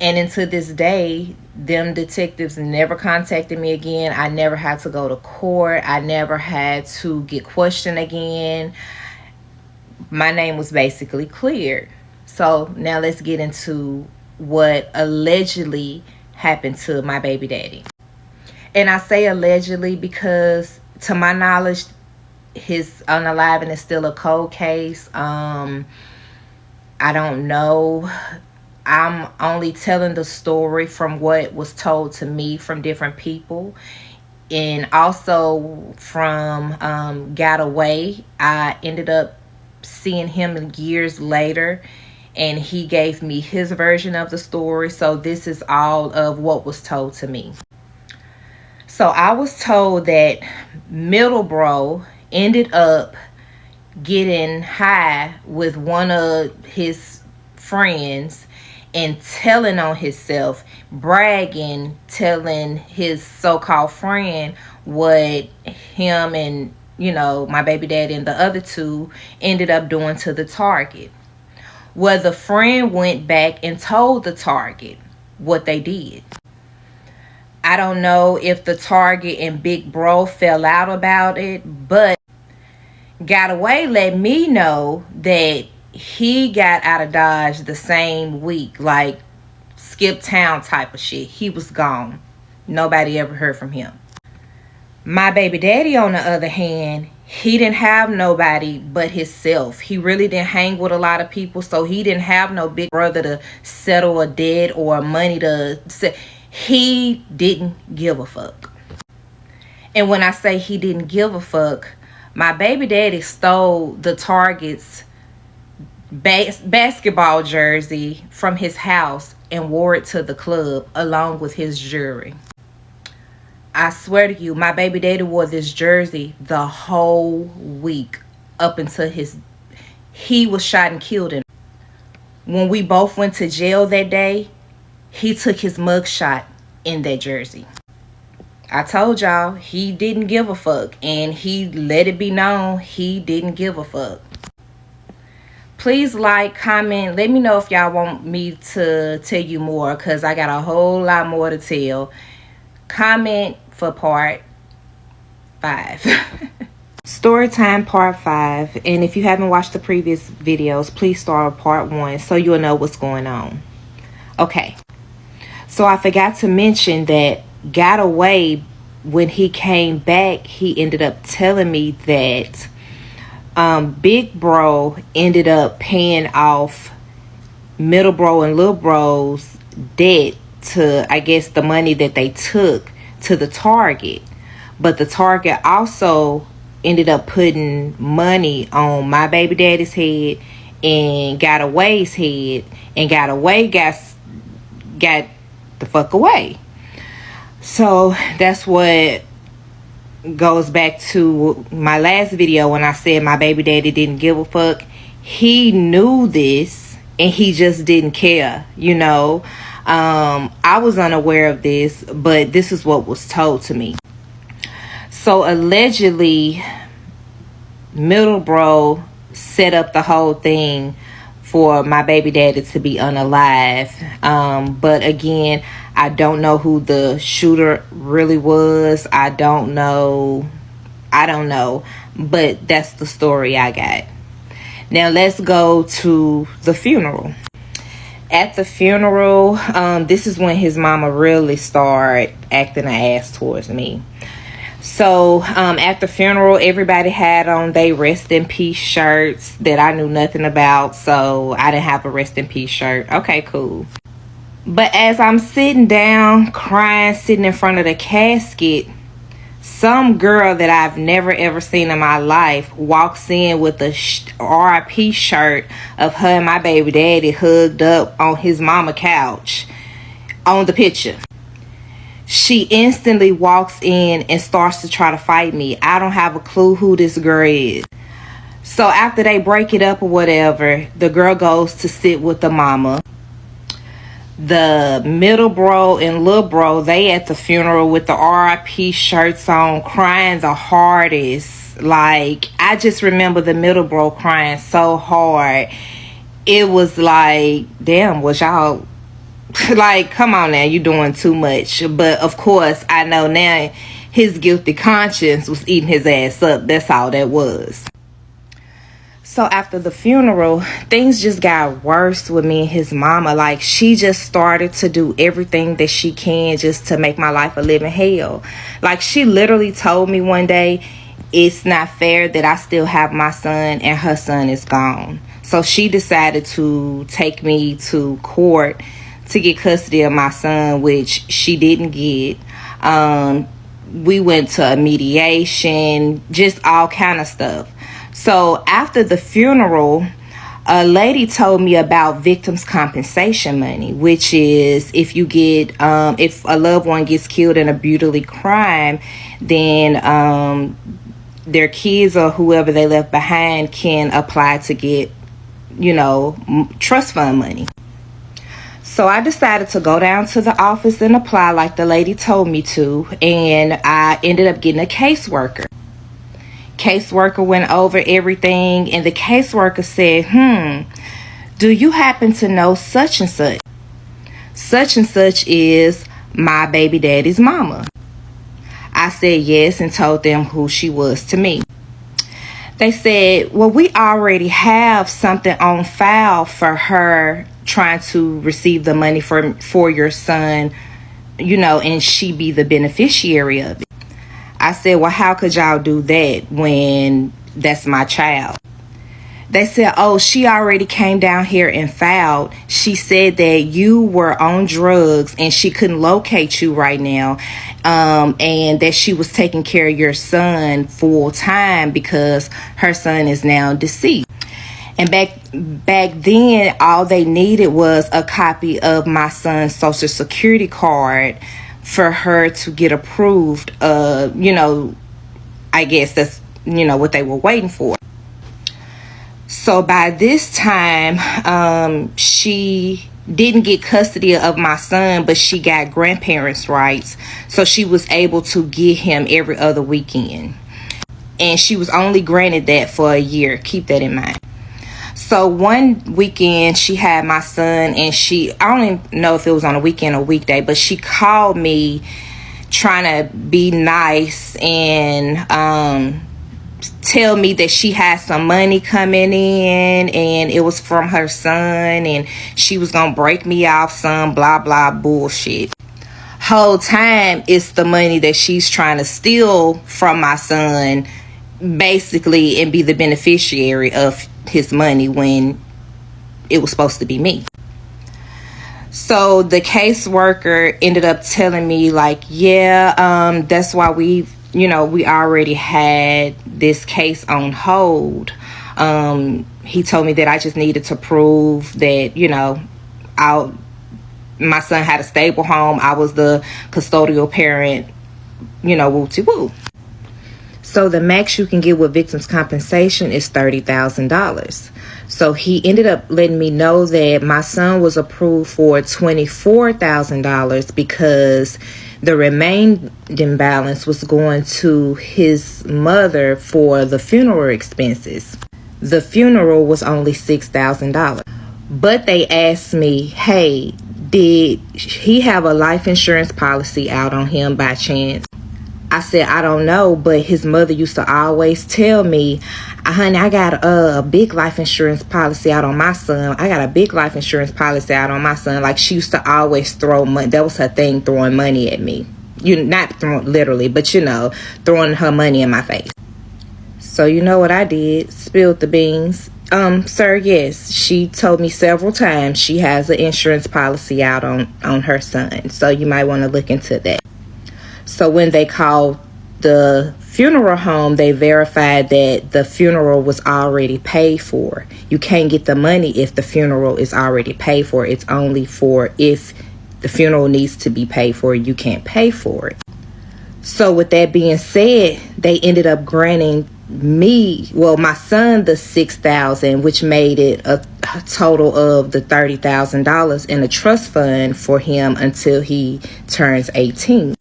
Speaker 3: And until this day, them detectives never contacted me again. I never had to go to court. I never had to get questioned again. My name was basically cleared. So now let's get into what allegedly happened to my baby daddy. And I say allegedly because to my knowledge, his unaliving is still a cold case. I don't know. I'm only telling the story from what was told to me from different people. And also from Got Away. I ended up seeing him years later, and he gave me his version of the story. So this is all of what was told to me. So I was told that Middlebro ended up getting high with one of his friends and telling on himself, bragging, telling his so-called friend what him and you know, my baby daddy and the other two ended up doing to the target. Well, the friend went back and told the target what they did. I don't know if the target and big bro fell out about it, but Got Away let me know that he got out of Dodge the same week, like skip town type of shit. He was gone. Nobody ever heard from him. My baby daddy, on the other hand, he didn't have nobody but himself. He really didn't hang with a lot of people, so he didn't have no big brother to settle a debt or money to set. He didn't give a fuck. And when I say he didn't give a fuck, my baby daddy stole the target's basketball jersey from his house and wore it to the club along with his jewelry. I swear to you, my baby daddy wore this jersey the whole week up until he was shot and killed in. When we both went to jail that day, he took his mugshot in that jersey. I told y'all, he didn't give a fuck, and he let it be known he didn't give a fuck. Please like, comment, let me know if y'all want me to tell you more, because I got a whole lot more to tell. Comment for part 5. Storytime part 5. And if you haven't watched the previous videos, please start with part 1 so you'll know what's going on. Okay. So I forgot to mention that Got Away, when he came back, he ended up telling me that Big Bro ended up paying off Middle Bro and Little Bro's debt to, I guess, the money that they took to the target. But the target also ended up putting money on my baby daddy's head and Got Away's head, and Got Away got the fuck away. So that's what goes back to my last video when I said my baby daddy didn't give a fuck. He knew this and he just didn't care, you know. I was unaware of this, but this is what was told to me. So allegedly, Middle Bro set up the whole thing for my baby daddy to be unalive. But again, I don't know who the shooter really was. I don't know. But that's the story I got. Now let's go to the funeral. At the funeral, this is when his mama really started acting an ass towards me. So at the funeral, everybody had on their rest in peace shirts that I knew nothing about. So I didn't have a rest in peace shirt. Okay, cool. But as I'm sitting down, crying, sitting in front of the casket, some girl that I've never ever seen in my life walks in with a RIP shirt of her and my baby daddy hugged up on his mama couch on the picture. She instantly walks in and starts to try to fight me. I don't have a clue who this girl is. So after they break it up or whatever, the girl goes to sit with the mama. The Middle Bro and Little Bro, they at the funeral with the RIP shirts on, crying the hardest. Like, I just remember the Middle Bro crying so hard. It was like, damn, was y'all like, come on now, you doing too much. But of course, I know now his guilty conscience was eating his ass up. That's all that was. So after the funeral, things just got worse with me and his mama. Like, she just started to do everything that she can just to make my life a living hell. Like, she literally told me one day, it's not fair that I still have my son and her son is gone. So she decided to take me to court to get custody of my son, which she didn't get. We went to a mediation, just all kind of stuff. So after the funeral, a lady told me about victims' compensation money, which is if you get, if a loved one gets killed in a brutally crime, then their kids or whoever they left behind can apply to get, you know, trust fund money. So I decided to go down to the office and apply like the lady told me to, and I ended up getting a caseworker. Caseworker went over everything, and the caseworker said, do you happen to know such and such? Such and such is my baby daddy's mama. I said yes and told them who she was to me. They said, well, we already have something on file for her trying to receive the money for your son, and she be the beneficiary of it. I said, well, how could y'all do that when that's my child? They said, oh, she already came down here and filed. She said that you were on drugs and she couldn't locate you right now. And that she was taking care of your son full time because her son is now deceased. And back then, all they needed was a copy of my son's social security card for her to get approved. I guess that's, what they were waiting for. So by this time, she didn't get custody of my son, but she got grandparents' rights. So she was able to get him every other weekend. And she was only granted that for a year. Keep that in mind. So one weekend she had my son, and I don't even know if it was on a weekend or weekday, but she called me trying to be nice and tell me that she had some money coming in and it was from her son and she was gonna break me off some blah blah bullshit. Whole time it's the money that she's trying to steal from my son, basically, and be the beneficiary of his money when it was supposed to be me. So the caseworker ended up telling me, like, that's why we already had this case on hold. He told me that I just needed to prove that, my son had a stable home. I was the custodial parent, woo-ti-woo. So the max you can get with victims' compensation is $30,000. So he ended up letting me know that my son was approved for $24,000 because the remaining balance was going to his mother for the funeral expenses. The funeral was only $6,000. But they asked me, hey, did he have a life insurance policy out on him by chance? I said, I don't know, but his mother used to always tell me, honey, I got a big life insurance policy out on my son. I got a big life insurance policy out on my son. Like, she used to always throw money. That was her thing, throwing money at me. Not throwing literally, but, throwing her money in my face. So you know what I did? Spilled the beans. Sir, yes, she told me several times she has an insurance policy out on her son. So you might want to look into that. So when they called the funeral home, they verified that the funeral was already paid for. You can't get the money if the funeral is already paid for. It's only for if the funeral needs to be paid for, you can't pay for it. So with that being said, they ended up granting my son the $6,000, which made it a total of the $30,000 in a trust fund for him until he turns 18.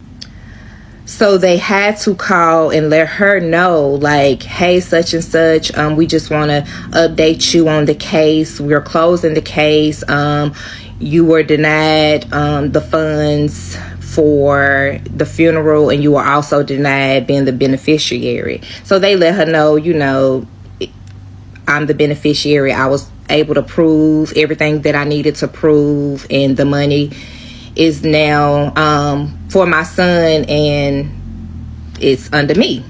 Speaker 3: So they had to call and let her know, like, hey, such and such, we just want to update you on the case. We're closing the case. You were denied the funds for the funeral, and you were also denied being the beneficiary. So they let her know, I'm the beneficiary. I was able to prove everything that I needed to prove, and the money is now for my son, and it's under me.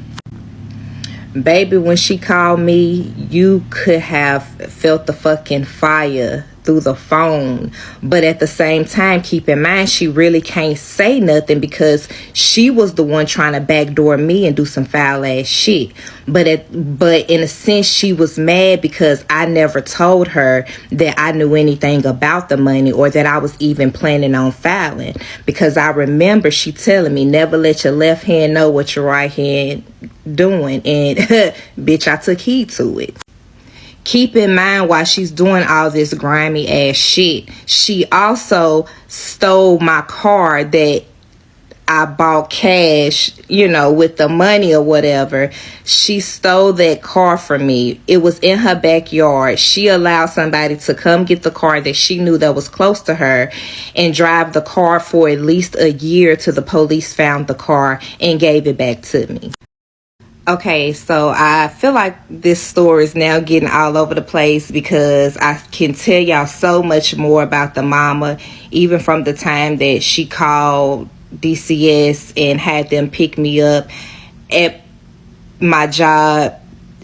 Speaker 3: Baby, when she called me, you could have felt the fucking fire through the phone. But at the same time, keep in mind, she really can't say nothing because she was the one trying to backdoor me and do some foul ass shit. But in a sense, she was mad because I never told her that I knew anything about the money or that I was even planning on filing. Because I remember she telling me, never let your left hand know what your right hand doing. And bitch, I took heed to it. Keep in mind, while she's doing all this grimy ass shit, she also stole my car that I bought cash, with the money or whatever. She stole that car from me. It was in her backyard. She allowed somebody to come get the car that she knew that was close to her and drive the car for at least a year till the police found the car and gave it back to me. Okay, so I feel like this story is now getting all over the place because I can tell y'all so much more about the mama, even from the time that she called DCS and had them pick me up at my job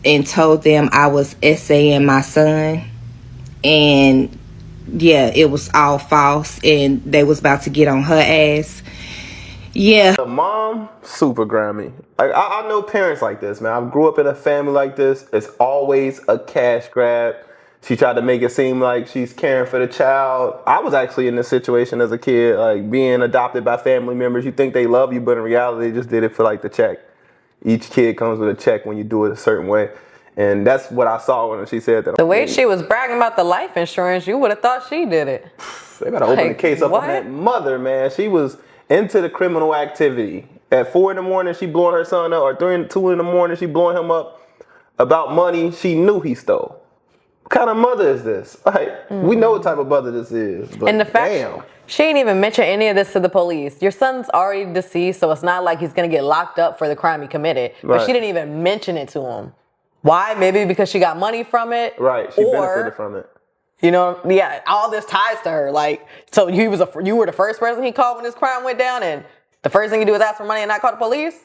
Speaker 3: and told them I was SAing my son. And yeah, it was all false and they was about to get on her ass. Yeah.
Speaker 2: The mom, super Grammy. Like I know parents like this, man. I grew up in a family like this. It's always a cash grab. She tried to make it seem like she's caring for the child. I was actually in this situation as a kid, like being adopted by family members. You think they love you, but in reality, they just did it for like the check. Each kid comes with a check when you do it a certain way. And that's what I saw when she said that.
Speaker 1: The way she was bragging about the life insurance, you would have thought she did it.
Speaker 2: They gotta open the case up on that mother, man. She was into the criminal activity. At 4 a.m, she blowing her son up, or 2 a.m, she blowing him up about money she knew he stole. What kind of mother is this? Like, we know what type of mother this is. But
Speaker 1: and the fact she ain't even mention any of this to the police. Your son's already deceased, so it's not like he's gonna get locked up for the crime he committed. But she didn't even mention it to him. Why? Maybe because she got money from it.
Speaker 2: Right, she benefited from it.
Speaker 1: All this ties to her. Like, so you were the first person he called when this crime went down, and the first thing you do is ask for money and not call the police?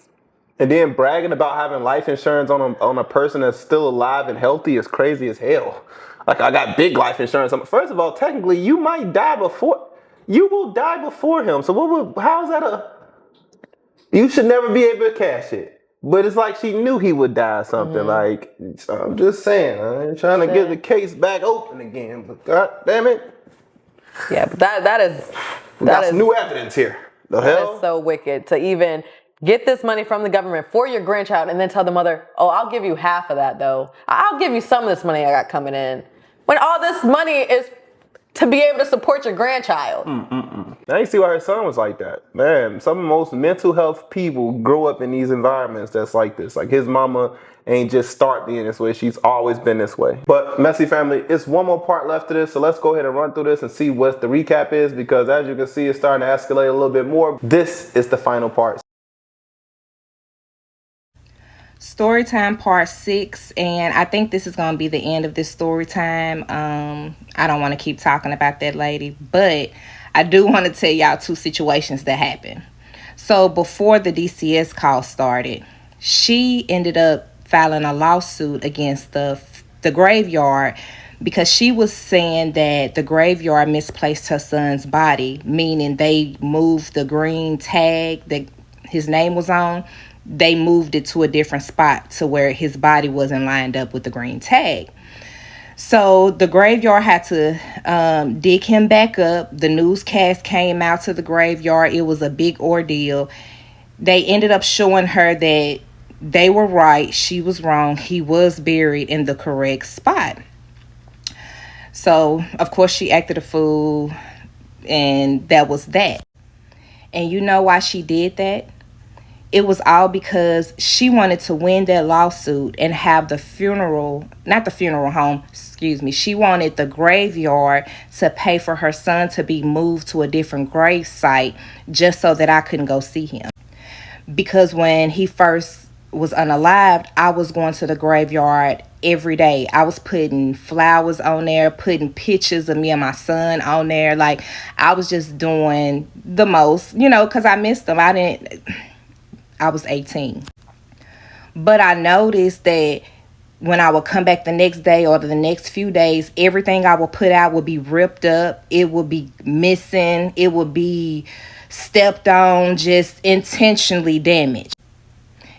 Speaker 2: And then bragging about having life insurance on a person that's still alive and healthy is crazy as hell. Like, I got big life insurance. First of all, technically, you might die before... You will die before him. So how's that You should never be able to cash it. But it's like she knew he would die or something. Like, I'm just saying, I ain't trying to get the case back open again. But God damn it.
Speaker 1: Yeah, but that is...
Speaker 2: We got some new evidence here. The hell?
Speaker 1: That is so wicked to even get this money from the government for your grandchild and then tell the mother, oh, I'll give you half of that, though. I'll give you some of this money I got coming in. When all this money is to be able to support your grandchild.
Speaker 2: I ain't see why her son was like that. Man, some of the most mental health people grow up in these environments that's like this. Like, his mama ain't just start being this way. She's always been this way. But Messy family, it's one more part left to this. So let's go ahead and run through this and see what the recap is. Because as you can see, it's starting to escalate a little bit more. This is the final part.
Speaker 3: Story time part 6, and I think this is going to be the end of this story time. I don't want to keep talking about that lady, but I do want to tell y'all 2 situations that happened. So before the DCS call started, she ended up filing a lawsuit against the graveyard because she was saying that the graveyard misplaced her son's body, meaning they moved the green tag that his name was on. They moved it to a different spot to where his body wasn't lined up with the green tag. So the graveyard had to dig him back up. The newscast came out to the graveyard. It was a big ordeal. They ended up showing her that they were right. She was wrong. He was buried in the correct spot. So, of course, she acted a fool, and that was that. And you know why she did that? It was all because she wanted to win that lawsuit and have the she wanted the graveyard to pay for her son to be moved to a different grave site just so that I couldn't go see him. Because when he first was unalived, I was going to the graveyard every day. I was putting flowers on there, putting pictures of me and my son on there. Like, I was just doing the most, because I missed him. I was 18. But I noticed that when I would come back the next day or the next few days, everything I would put out would be ripped up. It would be missing. It would be stepped on, just intentionally damaged.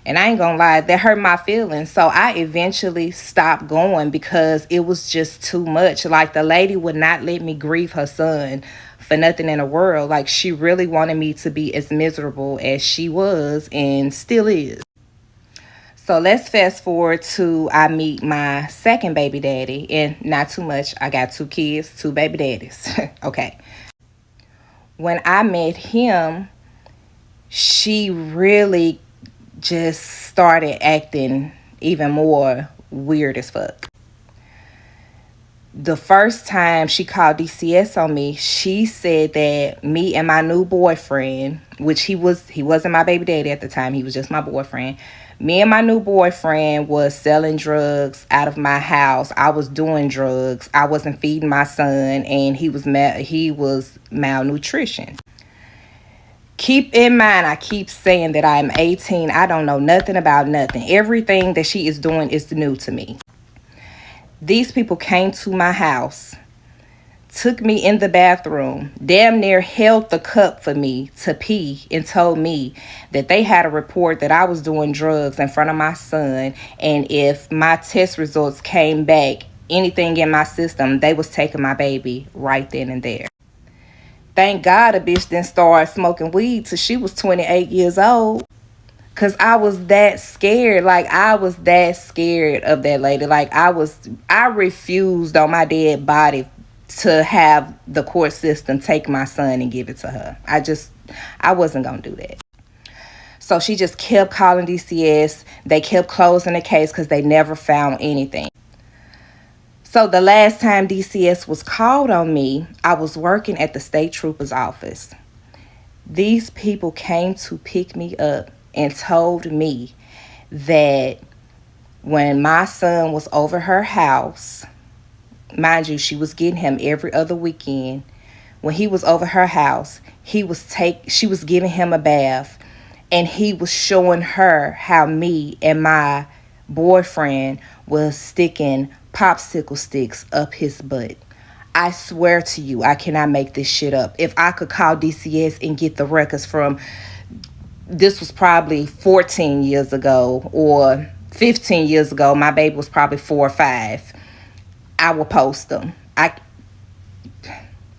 Speaker 3: And I ain't gonna lie, that hurt my feelings. So I eventually stopped going because it was just too much. Like, the lady would not let me grieve her son for nothing in the world. Like, she really wanted me to be as miserable as she was and still is. So let's fast forward to I meet my second baby daddy. And not too much. I got 2 kids, 2 baby daddies. Okay. When I met him, she really just started acting even more weird as fuck. The first time she called DCS on me, she said that me and my new boyfriend, which he wasn't my baby daddy at the time, he was just my boyfriend. Me and my new boyfriend was selling drugs out of my house. I was doing drugs. I wasn't feeding my son, and he was malnutrition. Keep in mind, I keep saying that I'm 18. I don't know nothing about nothing. Everything that she is doing is new to me. These people came to my house, took me in the bathroom, damn near held the cup for me to pee, and told me that they had a report that I was doing drugs in front of my son, and if my test results came back, anything in my system, they was taking my baby right then and there. Thank God a bitch didn't start smoking weed till she was 28 years old. Cause I was that scared. Like, I was that scared of that lady. Like, I refused on my dead body to have the court system take my son and give it to her. I wasn't gonna do that. So she just kept calling DCS. They kept closing the case because they never found anything. So the last time DCS was called on me, I was working at the state trooper's office. These people came to pick me up and told me that when my son was over her house, mind you, she was getting him every other weekend. When he was over her house, she was giving him a bath, and he was showing her how me and my boyfriend was sticking popsicle sticks up his butt. I swear to you, I cannot make this shit up. If I could call DCS and get the records from, this was probably 14 years ago or 15 years ago. My baby was probably 4 or 5. I will post them.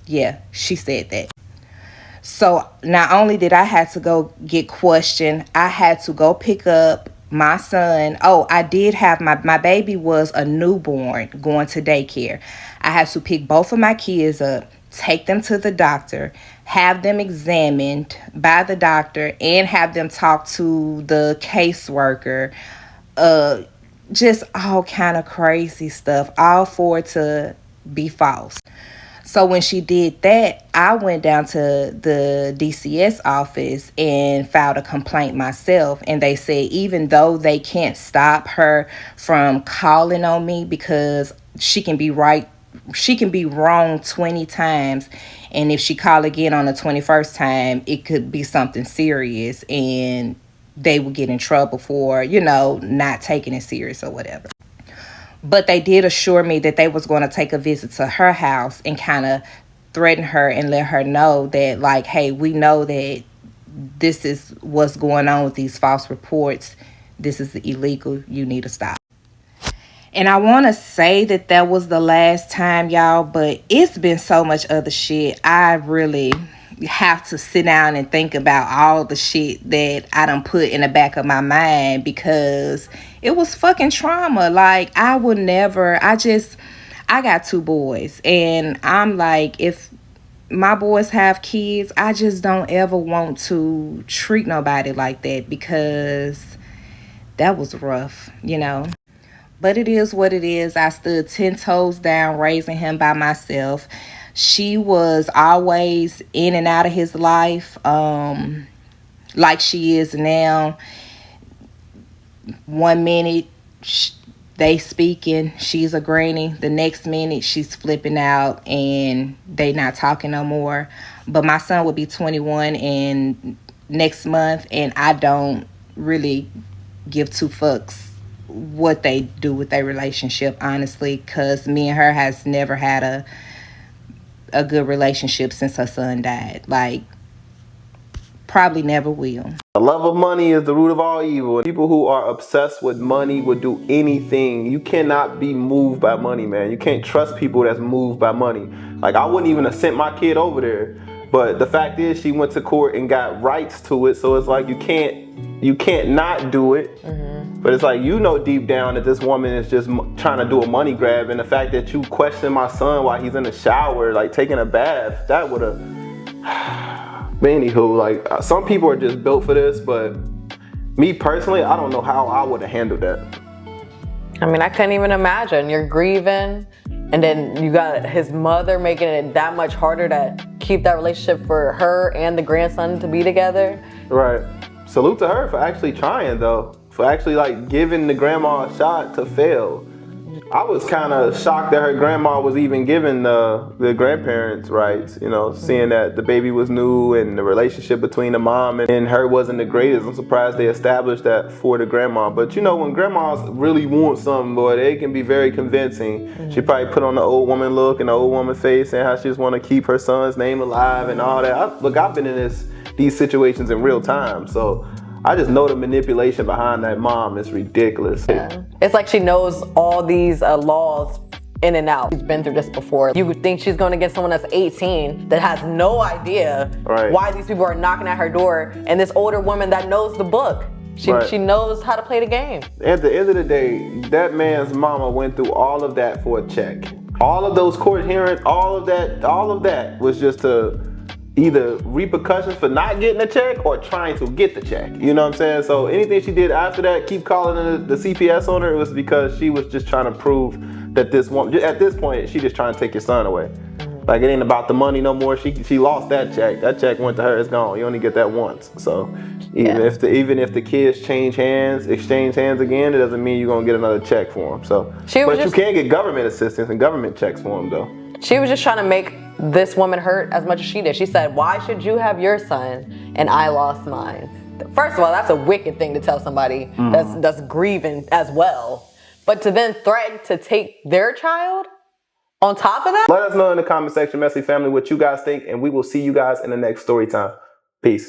Speaker 3: Yeah, she said that. So not only did I have to go get questioned, I had to go pick up my son. Oh, I did have my baby was a newborn going to daycare. I had to pick both of my kids up, take them to the doctor, have them examined by the doctor, and have them talk to the caseworker. Just all kind of crazy stuff, all for it to be false. So when she did that, I went down to the DCS office and filed a complaint myself. And they said even though they can't stop her from calling on me because she can be wrong 20 times. And if she call again on the 21st time, it could be something serious and they would get in trouble for, not taking it serious or whatever. But they did assure me that they was going to take a visit to her house and kind of threaten her and let her know that, like, hey, we know that this is what's going on with these false reports. This is illegal. You need to stop. And I want to say that was the last time, y'all, but it's been so much other shit. I really have to sit down and think about all the shit that I done put in the back of my mind because it was fucking trauma. Like, I got 2 boys, and I'm like, if my boys have kids, I just don't ever want to treat nobody like that because that was rough, But it is what it is. I stood 10 toes down raising him by myself. She was always in and out of his life, like she is now. One minute they speaking, she's a granny. The next minute she's flipping out and they not talking no more. But my son will be 21 in next month, and I don't really give 2 fucks what they do with their relationship, honestly, because me and her has never had a good relationship since her son died. Like, probably never will.
Speaker 2: The love of money is the root of all evil. People who are obsessed with money would do anything. You cannot be moved by money, man. You can't trust people that's moved by money. Like, I wouldn't even have sent my kid over there. But the fact is, she went to court and got rights to it. So it's like, you can't not do it. Mm-hmm. But it's like, deep down that this woman is just trying to do a money grab. And the fact that you question my son while he's in the shower, like taking a bath, that would have... But anywho, like some people are just built for this, but me personally, I don't know how I would have handled that.
Speaker 1: I mean, I couldn't even imagine. You're grieving, and then you got his mother making it that much harder to keep that relationship for her and the grandson to be together.
Speaker 2: Right. Salute to her for actually trying, though. For actually like giving the grandma a shot to fail. I was kind of shocked that her grandma was even giving the grandparents rights, you know, seeing that the baby was new and the relationship between the mom and her wasn't the greatest. I'm surprised they established that for the grandma. But you know, when grandmas really want something, boy, they can be very convincing. She probably put on the old woman look and the old woman face and how she just want to keep her son's name alive and all that. Look, I've been in these situations in real time, so I just know the manipulation behind that mom is ridiculous.
Speaker 1: Yeah. It's like she knows all these laws in and out. She's been through this before. You would think she's going to get someone that's 18 that has no idea why these people are knocking at her door, and this older woman that knows the book. She knows how to play the game.
Speaker 2: At the end of the day, that man's mama went through all of that for a check. All of those court hearings, all of that was just to either repercussions for not getting a check or trying to get the check. You know what I'm saying? So anything she did after that, keep calling the CPS on her, it was because she was just trying to prove that this woman, at this point, she just trying to take your son away. Like, it ain't about the money no more. She lost that check. That check went to her, it's gone. You only get that once. So even if the kids exchange hands again, it doesn't mean you're gonna get another check for them. So, but you can get government assistance and government checks for them though.
Speaker 1: She was just trying to make this woman hurt as much as she did. She said, why should you have your son and I lost mine? First of all, that's a wicked thing to tell somebody that's grieving as well. But to then threaten to take their child on top of that?
Speaker 2: Let us know in the comment section, Messy Family, what you guys think, and we will see you guys in the next story time. Peace.